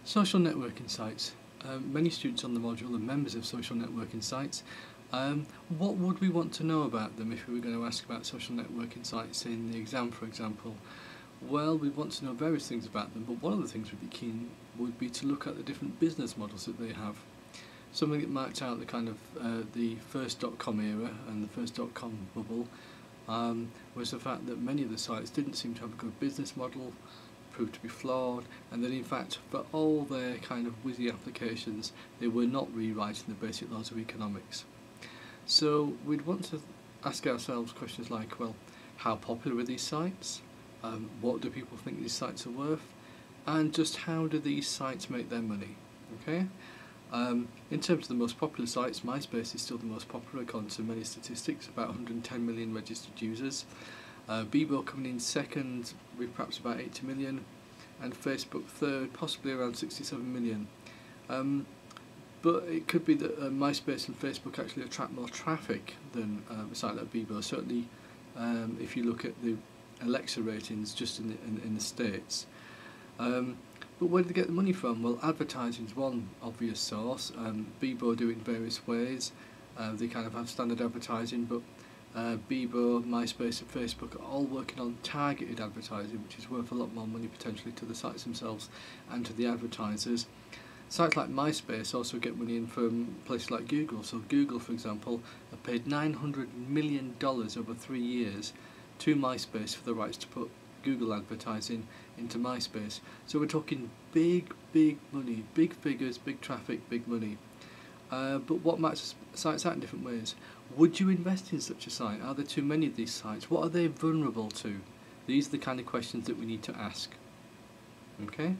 Social networking sites. Many students on the module are members of social networking sites. What would we want to know about them if we were going to ask about social networking sites in the exam, for example? Well, we want to know various things about them, but one of the things we'd be keen would be to look at the different business models that they have. Something that marked out the kind of the first .com era and the first .com bubble was the fact that many of the sites didn't seem to have a good business model, proved to be flawed, and that in fact for all their kind of whizzy applications they were not rewriting the basic laws of economics. So we'd want to ask ourselves questions like, well, how popular are these sites? What do people think these sites are worth? And just how do these sites make their money? Okay. In terms of the most popular sites, MySpace is still the most popular according to many statistics, about 110 million registered users. Bebo coming in second with perhaps about 80 million, and Facebook third, possibly around 67 million. But it could be that MySpace and Facebook actually attract more traffic than a site like Bebo. Certainly, if you look at the Alexa ratings just in the States. But where do they get the money from? Well, advertising is one obvious source. Bebo do it in various ways. They kind of have standard advertising, but Bebo, MySpace and Facebook are all working on targeted advertising, which is worth a lot more money potentially to the sites themselves and to the advertisers. Sites like MySpace also get money in from places like Google. So Google, for example, have paid $900 million over 3 years to MySpace for the rights to put Google advertising into MySpace. So we're talking big money, big figures, big traffic, big money. But what matches sites out in different ways? Would you invest in such a site? Are there too many of these sites? What are they vulnerable to? These are the kind of questions that we need to ask. Okay?